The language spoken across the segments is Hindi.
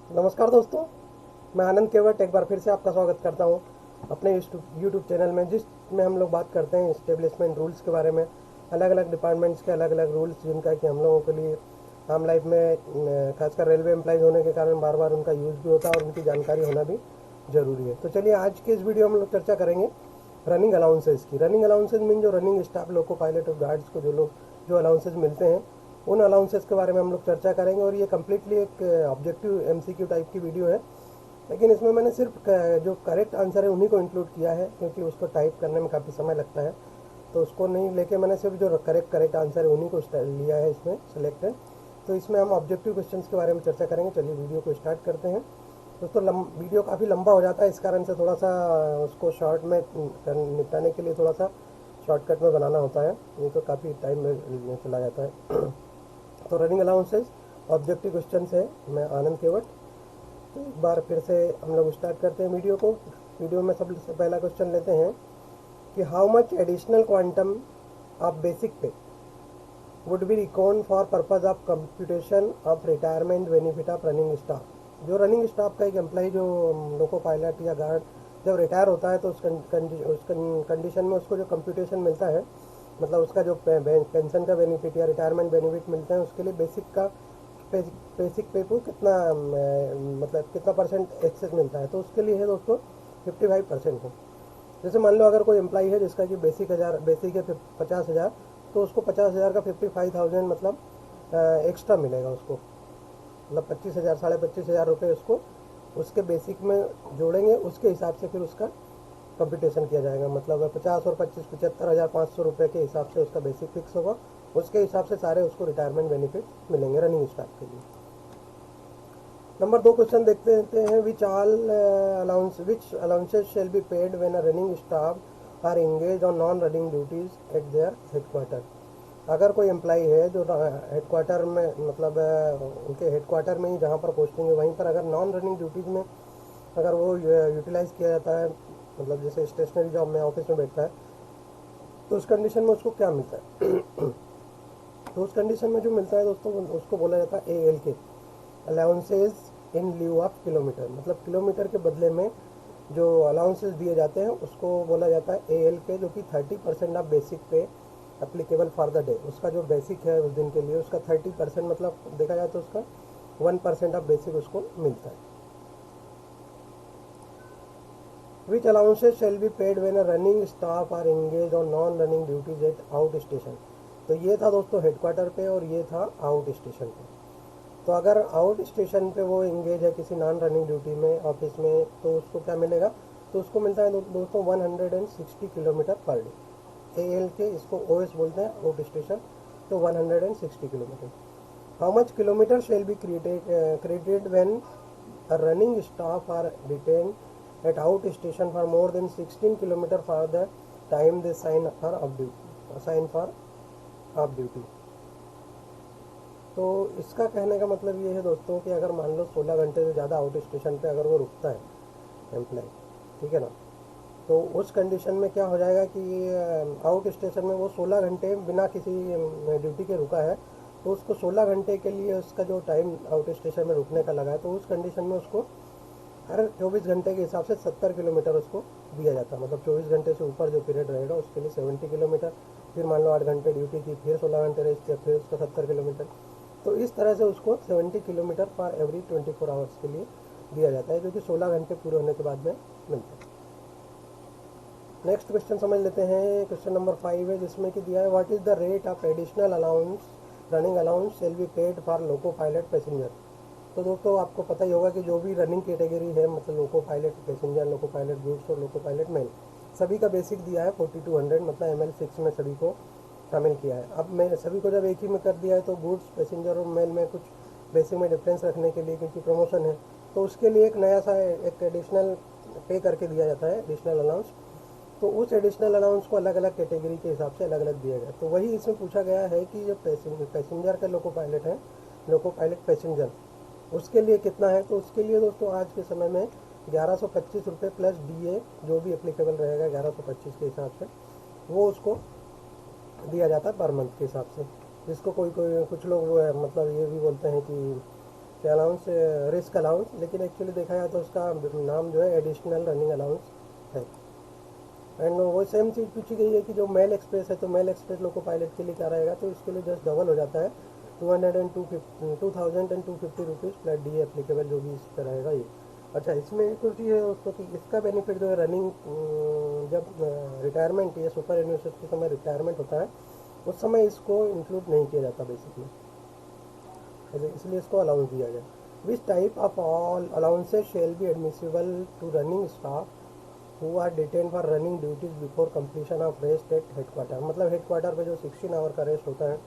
नमस्कार दोस्तों, मैं आनंद केवट एक बार फिर से आपका स्वागत करता हूं अपने यूट्यूब चैनल में, जिसमें हम लोग बात करते हैं इस्टेब्लिशमेंट रूल्स के बारे में। अलग अलग डिपार्टमेंट्स के अलग अलग रूल्स जिनका कि हम लोगों के लिए आम लाइफ में खासकर रेलवे एम्प्लॉइज होने के कारण बार बार उनका यूज़ भी होता है और उनकी जानकारी होना भी ज़रूरी है। तो चलिए आज के इस वीडियो में हम लोग चर्चा करेंगे रनिंग अलाउंसेस की। रनिंग अलाउंसेस मीन जो रनिंग स्टाफ, लोको पायलट और गार्ड्स को जो अलाउंसेस मिलते हैं, उन अलाउंसेस के बारे में हम लोग चर्चा करेंगे। और ये कम्प्लीटली एक ऑब्जेक्टिव एमसीक्यू टाइप की वीडियो है, लेकिन इसमें मैंने सिर्फ जो करेक्ट आंसर है उन्हीं को इंक्लूड किया है, क्योंकि उसको टाइप करने में काफ़ी समय लगता है। तो उसको नहीं लेके मैंने सिर्फ जो करेक्ट आंसर है उन्हीं को लिया है इसमें सेलेक्टेड। तो इसमें हम ऑब्जेक्टिव क्वेश्चंस के बारे में चर्चा करेंगे। चलिए वीडियो को स्टार्ट करते हैं। दोस्तों वीडियो काफ़ी लंबा हो जाता है, इस कारण से थोड़ा सा उसको शॉर्ट में निपटाने के लिए थोड़ा सा शॉर्टकट में बनाना होता है, नहीं तो काफ़ी टाइम में चला जाता है। तो रनिंग अलाउंसेस ऑब्जेक्टिव क्वेश्चन है। मैं आनंद केवट। तो एक बार फिर से हम लोग स्टार्ट करते हैं वीडियो को। वीडियो में सबसे पहला क्वेश्चन लेते हैं कि how much additional quantum of basic pay would be record for purpose of computation of retirement benefit of running staff. जो रनिंग स्टाफ का एक एम्प्लॉय जो लोको पायलट या गार्ड जब रिटायर होता है, तो उस कंडीशन में उसको जो कंप्यूटेशन मिलता है, मतलब उसका जो पेंशन का बेनिफिट या रिटायरमेंट बेनिफिट मिलता है, उसके लिए बेसिक पे को कितना मतलब कितना परसेंट एक्सेस मिलता है। तो उसके लिए है दोस्तों 55% है। जैसे मान लो अगर कोई एम्प्लॉई है जिसका कि बेसिक है 50,000, तो उसको 50,000 का 55,000 मतलब एक्स्ट्रा मिलेगा उसको। मतलब 25,000, 25,500 रुपये उसको उसके बेसिक में जोड़ेंगे, उसके हिसाब से फिर उसका कंप्यूटेशन किया जाएगा। मतलब 50 और 25 75,500 रुपये के हिसाब से उसका बेसिक फिक्स होगा। उसके हिसाब से सारे उसको रिटायरमेंट बेनिफिट मिलेंगे रनिंग स्टाफ के लिए। नंबर 2 क्वेश्चन देखते हैं। Which allowances shall be paid when a running staff are engage on non running duties at their headquarter. अगर कोई एम्प्लाई है जो हेडक्वार्टर में, मतलब उनके हेडक्वार्टर में ही जहाँ पर पोस्टिंग है वहीं पर अगर नॉन रनिंग ड्यूटीज़ में अगर वो यूटिलाइज़ किया जाता है, मतलब जैसे स्टेशनरी जॉब में ऑफिस में बैठता है, तो उस कंडीशन में उसको क्या मिलता है? तो उस कंडीशन में जो मिलता है दोस्तों, उसको बोला जाता है ALK, allowances in lieu of kilometre. मतलब किलोमीटर के बदले में जो अलाउंसेस दिए जाते हैं उसको बोला जाता है ALK, जो कि 30% ऑफ बेसिक पे अप्लीकेबल फॉर द डे। उसका जो बेसिक है उस दिन के लिए उसका 30%, मतलब देखा जाए तो उसका 1% ऑफ बेसिक उसको मिलता है। Which allowances shall be paid when a running staff are engage on non running duties at out station. तो ये था दोस्तों हेडक्वार्टर पे और ये था आउट स्टेशन पे। तो अगर आउट स्टेशन पे वो इंगेज है किसी नॉन रनिंग ड्यूटी में ऑफिस में, तो उसको क्या मिलेगा? तो उसको मिलता है दोस्तों 160 किलोमीटर पर डे। ALK, इसको OS बोलते हैं, आउट स्टेशन। तो 160 kilometre. How much kilometre shall be credited when running staff are detain at out station for more than 16 kilometre for the time they sign for off duty. तो इसका कहने का मतलब ये है दोस्तों कि अगर मान लो 16 घंटे से ज़्यादा आउट स्टेशन पे अगर वो रुकता है एम्प्लॉय, ठीक है ना, तो उस कंडीशन में क्या हो जाएगा कि आउट स्टेशन में वो 16 घंटे बिना किसी ड्यूटी के रुका है, तो उसको 16 घंटे के लिए उसका जो टाइम आउट स्टेशन में रुकने का लगा है, तो उस कंडीशन में उसको हर 24 घंटे के हिसाब से 70 किलोमीटर उसको दिया जाता है। मतलब 24 घंटे से ऊपर जो पीरियड रहेगा उसके लिए 70 किलोमीटर। फिर मान लो 8 घंटे ड्यूटी की, फिर 16 घंटे रेस्ट किया, फिर उसका 70 किलोमीटर। तो इस तरह से उसको 70 किलोमीटर फॉर एवरी 24 आवर्स के लिए दिया जाता है, जो कि 16 घंटे पूरे होने के बाद में मिलता है। नेक्स्ट क्वेश्चन समझ लेते हैं। क्वेश्चन नंबर 5 है, जिसमें कि दिया है what is the rate of additional allowance running allowance shell be paid for loco pilot passenger. तो दोस्तों आपको पता ही होगा कि जो भी रनिंग कैटेगरी है, मतलब लोको पायलट पैसेंजर, लोको पायलट गुड्स और लोको पायलट मेल, सभी का बेसिक दिया है 4200, मतलब ML6 में सभी को शामिल किया है। अब मैं सभी को जब एक ही में कर दिया है, तो गुड्स, पैसेंजर और मेल में कुछ बेसिक में डिफरेंस रखने के लिए, क्योंकि प्रमोशन है, तो उसके लिए एक नया सा एक एडिशनल पे करके दिया जाता है एडिशनल अलाउंस। तो उस एडिशनल अलाउंस को अलग अलग कैटेगरी के हिसाब से अलग अलग दिया गया। तो वही इसमें पूछा गया है कि जो पैसेंजर का लोको पायलट है, लोको पायलट पैसेंजर, उसके लिए कितना है। तो उसके लिए दोस्तों आज के समय में 1125 रुपये प्लस DA जो भी एप्लीकेबल रहेगा 1125 के हिसाब से, वो उसको दिया जाता है पर मंथ के हिसाब से। जिसको कोई कोई कुछ लोग वो है, मतलब ये भी बोलते हैं कि क्या अलाउंस, रिस्क अलाउंस, लेकिन एक्चुअली देखा जाए तो उसका नाम जो है एडिशनल रनिंग अलाउंस है। एंड वो सेम चीज़ पूछी गई है कि जो मेल एक्सप्रेस है, तो मेल एक्सप्रेस लोको पायलट के लिए क्या रहेगा, तो इसके लिए जस्ट डबल हो जाता है 2,250 प्लस डी एप्लीकेबल, जो भी इस पर रहेगा ये। अच्छा, इसमें कुछ ये उसको कि इसका बेनिफिट जो है रनिंग, जब रिटायरमेंट या सुपर एन्यूएशन के समय रिटायरमेंट होता है उस समय इसको इंक्लूड नहीं किया जाता बेसिकली, इसलिए इसको अलाउंस दिया गया। Which type of all allowances shall be admissible to running staff who are detain for running duties before completion of rest at headquarter. मतलब हेडक्वार्टर पे जो 16 आवर का रेस्ट होता है,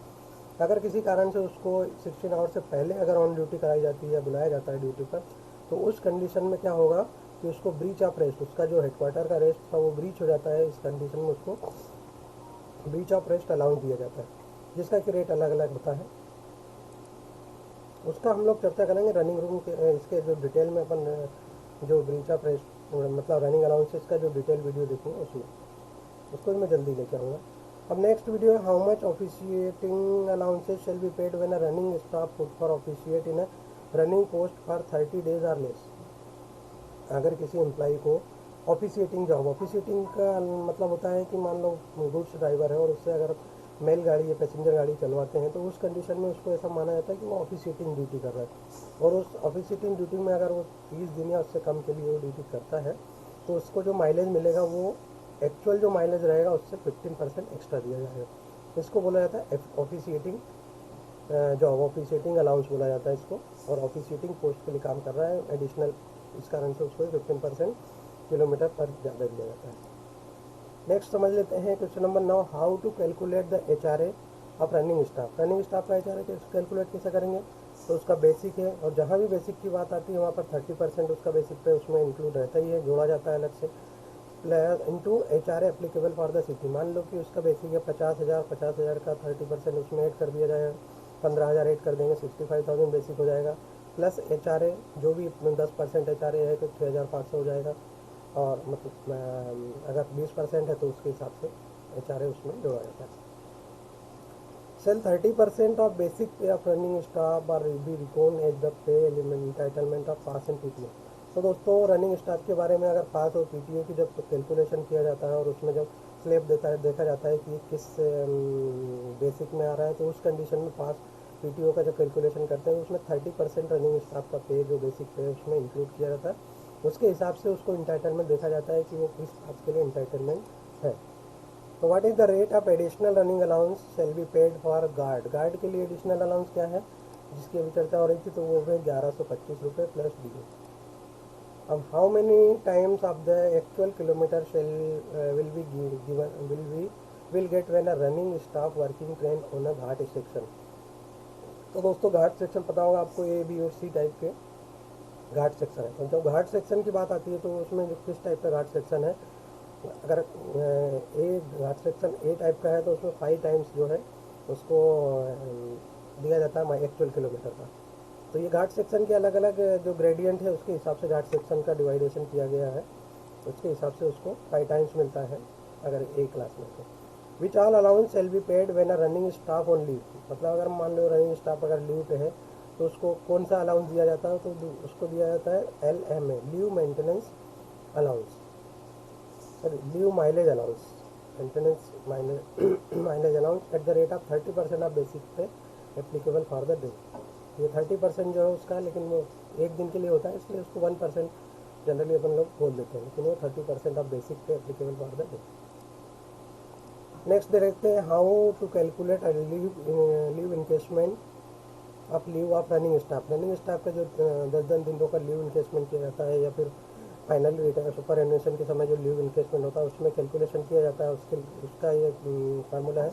अगर किसी कारण से उसको 16 आवर से पहले अगर ऑन ड्यूटी कराई जाती है या बुलाया जाता है ड्यूटी पर, तो उस कंडीशन में क्या होगा कि उसको ब्रीच ऑफ रेस्ट, उसका जो हेडक्वार्टर का रेस्ट था वो ब्रीच हो जाता है। इस कंडीशन में उसको ब्रीच ऑफ रेस्ट अलाउंस दिया जाता है, जिसका कि रेट अलग अलग होता है। उसका हम लोग चर्चा करेंगे रनिंग रूम के, इसके जो डिटेल में अपन जो ब्रीच ऑफ रेस्ट मतलब रनिंग अलाउंसेस का जो डिटेल वीडियो देखेंगे उसमें, उसको मैं जल्दी लेकर आऊँगा। अब नेक्स्ट वीडियो है how much officiating allowances shall be paid when a running staff put for officiate in a running post for 30 days or less. अगर किसी एम्प्लॉई को ऑफिशिएटिंग जॉब, ऑफिशिएटिंग का मतलब होता है कि मान लो गुड्स ड्राइवर है और उससे अगर मेल गाड़ी या पैसेंजर गाड़ी चलवाते हैं, तो उस कंडीशन में उसको ऐसा माना जाता है कि वो ऑफिशिएटिंग ड्यूटी कर रहा है। और उस ऑफिशिएटिंग ड्यूटी में अगर वो 30 दिन या उससे कम के लिए वो ड्यूटी करता है, तो उसको जो माइलेज मिलेगा वो एक्चुअल जो माइलेज रहेगा उससे 15% एक्स्ट्रा दिया जाएगा। इसको बोला जाता है ऑफिशिएटिंग जॉब, ऑफिशिएटिंग अलाउंस बोला जाता है इसको। और ऑफिशिएटिंग पोस्ट के लिए काम कर रहा है एडिशनल, इस कारण से उसको 15% किलोमीटर पर ज़्यादा दिया जाता है। नेक्स्ट समझ लेते हैं question number 9, how to calculate the HRA of running staff. Running staff का HRA कैलकुलेट कैसे करेंगे, तो उसका बेसिक है, और जहाँ भी बेसिक की बात आती है वहाँ पर 30% उसका बेसिक पे उसमें इंक्लूड रहता ही है, जोड़ा जाता है अलग से, plus into HRA applicable for the city. मान लो कि उसका बेसिक है 50,000, 50,000 का 30% उसमें ऐड कर दिया जाएगा, 15,000 ऐड कर देंगे, 65,000 बेसिक हो जाएगा, प्लस HRA जो भी 10% HRA है तो 6,500 हो जाएगा। और मतलब अगर 20% है तो उसके हिसाब से HRA उसमें जोड़ा जाता है। Shall 30% of basic pay of running staff और be reckon as the pay element entitlement of pass and PTO। तो दोस्तों रनिंग स्टाफ के बारे में अगर पास और PTO की जब कैलकुलेशन किया जाता है और उसमें जब स्लेब देखा जाता है कि किस बेसिक में आ रहा है, तो उस कंडीशन में पास PTO का जब कैलकुलेशन करते हैं उसमें 30% रनिंग स्टाफ का पे जो बेसिक पे है उसमें इंक्लूड किया जाता है। उसके हिसाब से उसको इंटाइटलमेंट देखा जाता है कि वो किस पास के लिए इंटाइटलमेंट है। तो what is the rate of additional running allowance shell be paid for guard. Guard के लिए एडिशनल अलाउंस क्या है, जिसकी अभी चर्चा हो रही थी, तो वो है 1125 रुपये प्लस DA। अब how many times of the actual kilometre shall will be given will get when a running staff working train on a ghat section. तो दोस्तों घाट सेक्शन पता होगा आपको, A, B और C टाइप के घाट सेक्शन है। तो जब घाट सेक्शन की बात आती है तो उसमें जो किस टाइप का घाट सेक्शन है, अगर ए घाट सेक्शन ए टाइप का है तो उसमें 5 टाइम्स जो है उसको दिया जाता है एक्चुअल किलोमीटर का। तो ये घाट सेक्शन के अलग अलग जो ग्रेडियंट है उसके हिसाब से घाट सेक्शन का डिवाइडेशन किया गया है, उसके हिसाब से उसको 5 टाइम्स मिलता है अगर ए क्लास में। तो which all allowance shell be paid when a running staff on leave. मतलब अगर मान लो रनिंग स्टाफ अगर लीव पे है तो उसको कौन सा अलाउंस दिया जाता है, तो उसको दिया जाता है LMA, leave maintenance allowance, sorry leave mileage allowance, maintenance mileage allowance eight the rate of 30% of basic pay applicable for the day. ये 30% जो है उसका, लेकिन वो एक दिन के लिए होता है इसलिए उसको 1% जनरली अपन लोग बोल देते हैं, लेकिन वो 30% of basic pay applicable for the day. Next देखते हैं how to calculate leave encashment of leave of running staff. Running staff का जो 10-10 दिनों का लीव इनकेशमेंट किया जाता है या फिर फाइनल रिटायर सुपर एनुएशन के समय जो लीव इनकेशमेंट होता है उसमें कैलकुलेशन किया जाता है, उसका ये फार्मूला है।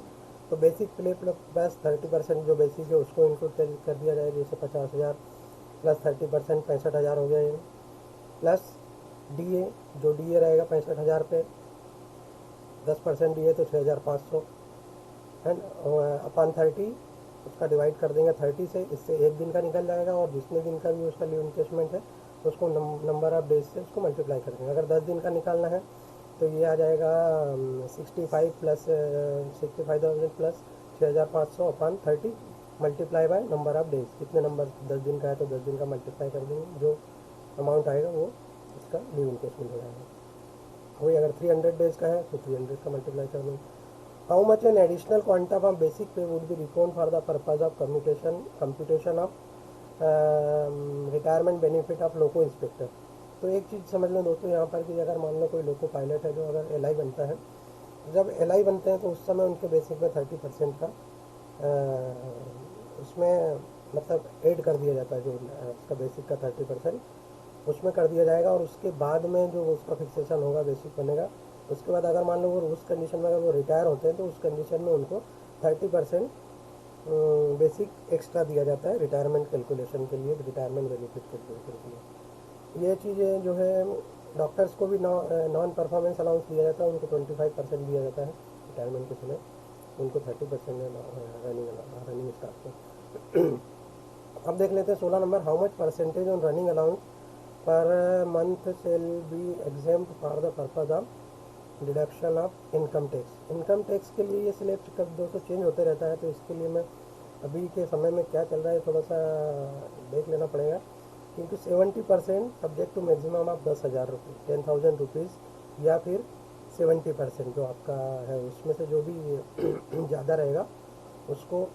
तो बेसिक प्ले प्लस 30% जो बेसिक है उसको इंक्लूड कर दिया जाए, जैसे 50,000 प्लस 30% 65,000 हो गया ये, प्लस DA जो DA रहेगा 65,000 पे 10% DA तो 6,500 एंड अपन 30 उसका डिवाइड कर देंगे 30 से, इससे एक दिन का निकल जाएगा और जितने दिन का भी उसका लीव इनकेशमेंट है उसको नंबर ऑफ डेज से उसको मल्टीप्लाई कर देंगे। अगर 10 दिन का निकालना है तो ये आ जाएगा 65 plus 65,000 plus 6,500 upon 30 multiply by number of days, कितने नंबर 10 दिन का है तो 10 दिन का मल्टीप्लाई कर देंगे, जो अमाउंट आएगा वो इसका लीव इनकेशमेंट हो जाएगा। वही अगर 300 डेज का है तो 300 का मल्टीप्लाई कर देंगे। How much an additional quantum of basic pay would be record for the purpose of computation of retirement benefit of loco inspector. तो एक चीज़ समझ लो दोस्तों यहाँ पर कि अगर मान लो कोई लोको पायलट है जो अगर एल बनता है, जब एल बनते हैं तो उस समय उनके बेसिक में 30% का उसमें मतलब ऐड कर दिया जाता है, जो उसका बेसिक का 30% उसमें कर दिया जाएगा, और उसके बाद में जो उसका फिक्सेशन होगा बेसिक बनेगा। उसके बाद अगर मान लो वो उस कंडीशन में अगर वो रिटायर होते हैं तो उस कंडीशन में उनको 30% बेसिक एक्स्ट्रा दिया जाता है रिटायरमेंट कैलकुलेशन के लिए, रिटायरमेंट बेनिफिट कैलकुलेशन के लिए। ये चीज़ें जो है डॉक्टर्स को भी नॉन परफॉर्मेंस अलाउंस दिया जाता है, उनको 25% दिया जाता है रिटायरमेंट के समय, उनको 30% रनिंग स्टाफ को। अब देख लेते हैं 16 number, how much percentage on running allowance per month shall be exempt for the purpose of deduction of income tax. Income tax के लिए ये स्लैब कब दोस्तों चेंज होते रहता है, तो इसके लिए मैं अभी के समय में क्या चल रहा है थोड़ा सा देख लेना पड़ेगा, क्योंकि 70% सब्जेक्ट टू मैक्सिमम ऑफ 10,000 रुपये, 10,000 रुपीज़, या फिर 70% जो आपका है उसमें से जो भी ज़्यादा रहेगा उसको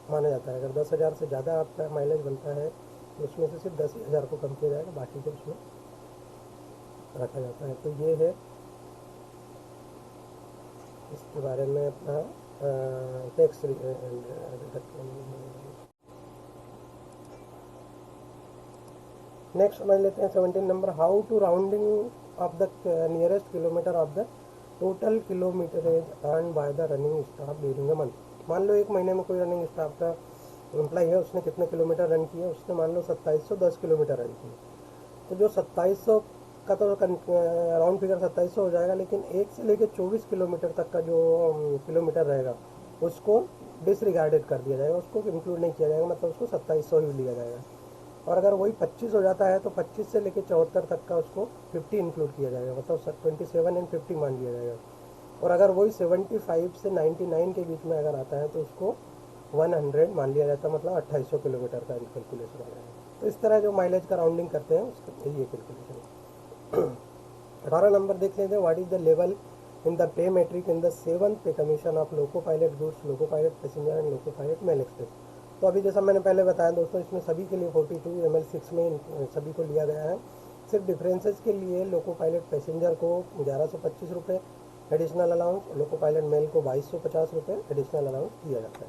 माना जाता है। अगर 10,000 से ज़्यादा आपका माइलेज बनता है तो उसमें से सिर्फ 10,000 को कम किया जाएगा, बाकी को उसमें रखा जाता है। तो ये है इसके बारे में अपना टैक्स। नेक्स्ट समझ लेते हैं 17 number, how to rounding off the nearest kilometre of the total kilometrage earn by the running staff during the month. मान लो एक महीने में कोई रनिंग स्टाफ का एम्प्लॉय है, उसने कितने किलोमीटर रन किया, उसने मान लो 2710 किलोमीटर रन किए, तो जो 2700 का तो राउंड फिगर 2700 हो जाएगा, लेकिन 1 से लेकर 24 किलोमीटर तक का जो किलोमीटर रहेगा उसको डिसरिगार्डेड कर दिया जाएगा, उसको इंक्लूड नहीं किया जाएगा, मतलब उसको 2700 ही लिया जाएगा। और अगर वही 25 हो जाता है तो 25 से लेकर 74 तक का उसको 50 इंक्लूड किया जाएगा, मतलब 27 एंड 50 मान लिया जाएगा। और अगर वही 75 से 99 के बीच में अगर आता है तो उसको 100 मान लिया जाता है, मतलब 2800 किलोमीटर का कैलकुलेशन आ जाएगा। तो इस तरह जो माइलेज का राउंडिंग करते हैं उसका ये कैलकुलेशन। 18 नंबर देख लेते हैं, what is the level in the pay matrix in the 7th pay commission of loco pilot goods, loco pilot passenger and loco pilot mail express. तो अभी जैसा मैंने पहले बताया दोस्तों, इसमें सभी के लिए 42 ML6 में सभी को लिया गया है। सिर्फ डिफरेंसेस के लिए लोको पायलट पैसेंजर को 1125 रुपये additional allowance, loco pilot mail को 2250 रुपये एडिशनल अलाउंस दिया जाता है।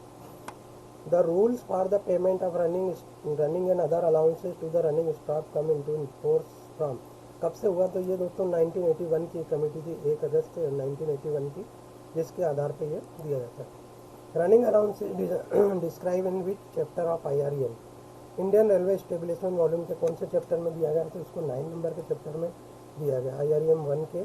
The rules for the payment of running and other allowances to the running staff come into force from, कब से हुआ, तो ये दोस्तों 1981 की कमेटी थी, 1 अगस्त 1981 की, जिसके आधार पे ये दिया जाता है। Running allowances describe in which chapter of IREM, Indian railway establishment volume के कौन से चैप्टर में दिया गया है, तो इसको 9 नंबर के चैप्टर में दिया गया, IREM 1 के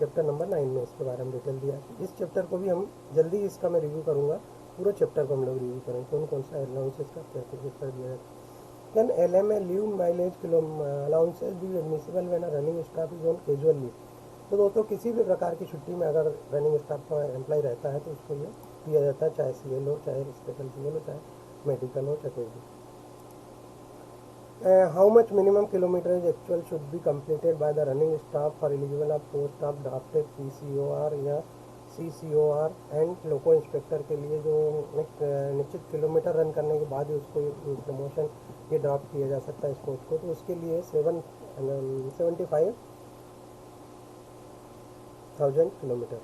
चैप्टर नंबर 9 में इसके बारे में डिटेल दिया है। इस चैप्टर को भी हम जल्दी इसका मैं रिव्यू करूँगा, पूरे चैप्टर को हम लोग रिव्यू करेंगे, कौन कौन सा अलाउंसेज का चैप्टर दिया है। Can LMA leave mileage allowances be admissible when a running staff is on casual leave? तो दोस्तों किसी भी प्रकार की छुट्टी में अगर रनिंग स्टाफ का एम्प्लॉय रहता है तो उसको ये दिया जाता है, चाहे CL हो, चाहे स्पेशल CL हो, चाहे मेडिकल हो, चाहे कोई भी। How much minimum kilometre actual should be completed by the running staff for eligible of post of drafted PCOR या CCOR एंड लोको इंस्पेक्टर के लिए जो एक निश्चित किलोमीटर रन करने के बाद ही उसको प्रमोशन ये ड्राफ्ट किया जा सकता है इस पोस्ट को, तो उसके लिए 75,000 किलोमीटर।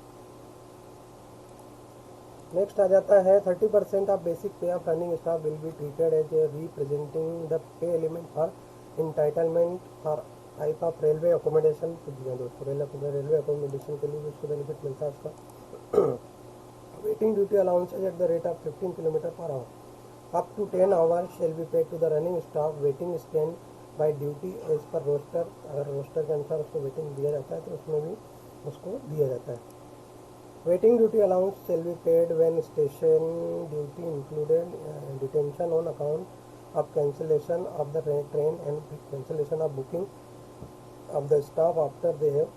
नेक्स्ट आ जाता है 30% of basic pay of running staff will be treated as a representing the pay element for entitlement for type of railway accommodation. तो जी हाँ दोस्तों, रेलवे अकोमोडेशन के लिए भी उसको बेनिफिट मिलता है उसका। Waiting duty allowances at the rate of 15 kilometre per hour up to 10 hours shall be paid to the running staff waiting stand by duty as per roster. अगर रोस्टर के अनुसार उसको वेटिंग दिया जाता है तो उसमें भी उसको दिया जाता है। Waiting duty allowance shell be paid when station duty included detention on account of cancellation of the train and cancellation of booking of the staff after they have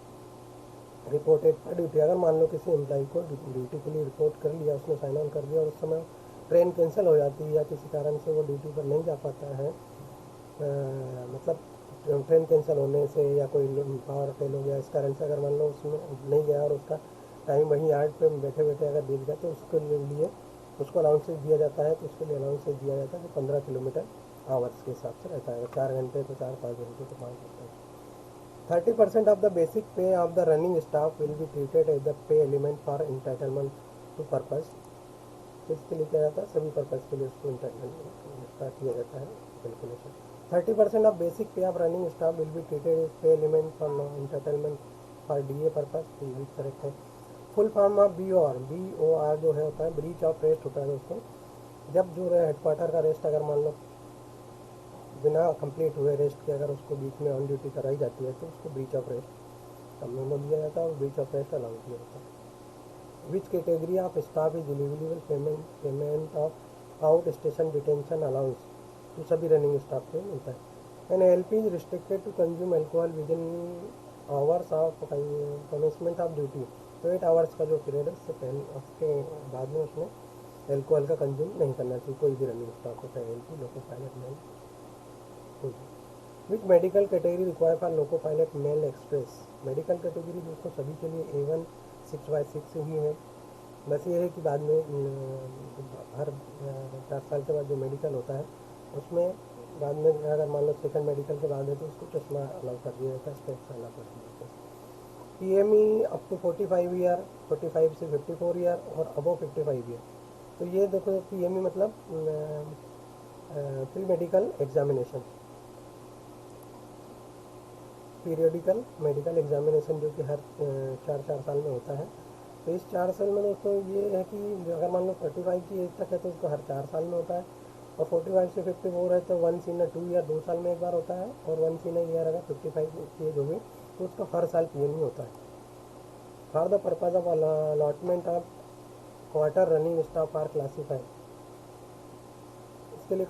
reported पर ड्यूटी। अगर मान लो किसी एम्प्लॉय को ड्यूटी के लिए रिपोर्ट कर लिया, उसने साइन ऑन कर दिया और उस समय ट्रेन कैंसिल हो जाती है या किसी कारण से वो ड्यूटी पर नहीं जा पाता है, मतलब ट्रेन कैंसिल होने से या कोई पावर फेल हो गया, इस कारण से अगर मान लो उसमें नहीं गया और उसका टाइम वहीं यार्ड पे बैठे बैठे अगर बीत गया, तो उसके लिए उसको अलाउंसेस दिया जाता है। तो उसके लिए अलाउंसेस दिया जाता है कि 15 किलोमीटर आवर्स के हिसाब से रहता है। 4 घंटे तो 4-5 घंटे तो 5 घंटे। 30% of the basic pay of the running staff will be treated as the pay element for entitlement to purpose. तो इसके लिए क्या जाता है, सभी पर्पज़ के लिए उसको इंटाइटलमेंट किया जाता है calculation. 30% of basic pay of running staff will be treated as pay element for entitlement for DA purpose. तो ये भी करेक्ट है। फुल फॉर्म ऑफ BOR जो है होता है ब्रीच ऑफ रेस्ट होता है दोस्तों। जब जो हेडक्वार्टर का रेस्ट अगर मान लो बिना कंप्लीट हुए रेस्ट के अगर उसको बीच में ऑन ड्यूटी कराई जाती है, तो उसको ब्रीच ऑफ रेस्ट का मेमो दिया जाता है और ब्रीच ऑफ रेस्ट अलाउ किया जाता है। Which category of staff is eligible payment of out station detention allowance? तो सभी रनिंग स्टाफ को मिलता है। An ALP is restricted to consume alcohol within hours of commencement of duty। तो 8 आवर्स का जो पीरियड है उससे पहले उसके बाद में उसमें एल्कोहल का कंज्यूम नहीं करना चाहिए कोई भी रनिंग स्टाफ होता है, ALP लोको पायलट मेल कोई भी। Which medical category require for loco pilot mail express? Medical category दोस्तों सभी के लिए A1 6/6 ही है। बस ये है कि बाद में हर 4 साल के बाद जो मेडिकल होता है उसमें बाद में अगर मान लो सेकंड मेडिकल के बाद है तो उसको चश्मा अलाउ कर दिया जाता है, स्पेक्स अलाउ कर दिया जाता है। PME अप टू 45 ईयर, 45 से 54 ईयर और अबव 55 ईयर। तो ये देखो PME मतलब pre medical examination, periodical medical examination जो कि हर 4 साल में होता है। तो इस 4 साल में दोस्तों ये है कि अगर मान लो 35 की एज तक है तो उसको हर 4 साल में होता है, और 45 से 54 है तो 1 इन 2 ईयर 2 साल में एक बार होता है, और 1 इन ईयर अगर 55 की एज होगी तो उसका हर साल PME होता है। For the purpose of allotment of quarter running staff are classified. इसके लिए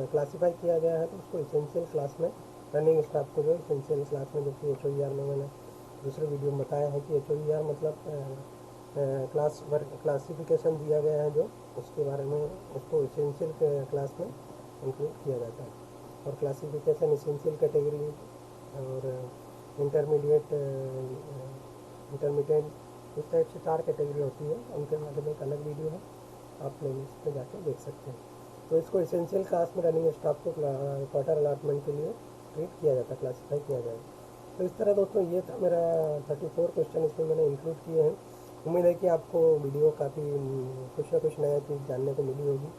क्लासीफाई किया गया है तो उसको इसेंशियल क्लास में रनिंग स्टाफ को जो इसेंशियल क्लास में, जो कि HOER में मैंने दूसरे वीडियो में बताया है कि HOER मतलब क्लासिफिकेशन दिया गया है जो उसके बारे में उसको इसेंशियल क्लास में इंक्लूड किया जाता है। और क्लासिफिकेशन इसेंशियल कैटेगरी और इंटरमीडिएट इस टाइप से 4 कैटेगरी होती है। उनके बारे में एक अलग वीडियो है, आप प्लेलिस्ट पे जाकर देख सकते हैं। तो इसको इसेंशियल क्लास में रनिंग स्टाफ को क्वार्टर अलॉटमेंट के लिए ट्रीट किया जाता है, क्लासीफाई किया जाएगा। तो इस तरह दोस्तों ये था मेरा 34 क्वेश्चन इसमें मैंने इंक्लूड किए हैं। उम्मीद है कि आपको वीडियो काफ़ी कुछ ना कुछ नया चीज़ जानने को मिली होगी।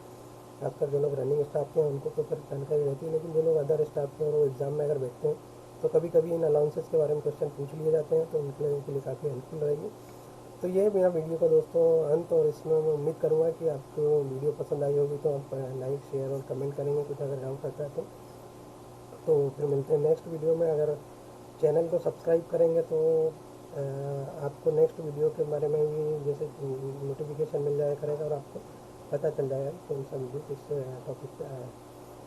खासकर जो लोग रनिंग स्टाफ के हैं उनको तो फिर जानकारी रहती है, लेकिन जो लोग अदर स्टाफ के और वो एग्ज़ाम में अगर बैठते हैं तो कभी कभी इन अलाउंसेस के बारे में क्वेश्चन पूछ लिए जाते हैं, तो उनके लिए काफ़ी हेल्पफुल रहेगी। तो ये मेरा वीडियो का दोस्तों अंत, और इसमें मैं उम्मीद करूँगा कि आपको वीडियो पसंद आई होगी तो आप लाइक शेयर और कमेंट करेंगे कुछ अगर डाउट आता है तो फिर मिलते हैं नेक्स्ट वीडियो में। अगर चैनल को सब्सक्राइब करेंगे तो आपको नेक्स्ट वीडियो के बारे में भी जैसे नोटिफिकेशन मिल जाया करेगा और आपको पता चल जाएगा कौन सा वीडियो किस टॉपिक पे आया है।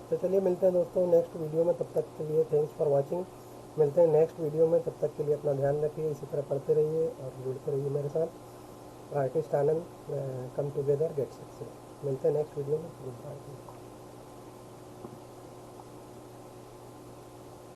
तो चलिए मिलते हैं दोस्तों नेक्स्ट वीडियो में, तब तक के लिए थैंक्स फॉर वॉचिंग। मिलते हैं नेक्स्ट वीडियो में, तब तक के लिए अपना ध्यान रखिए, इसी तरह पढ़ते रहिए और जुड़ते रहिए मेरे साथ। Artist Anand, come together get success. मिलते हैं नेक्स्ट वीडियो में। Good bye.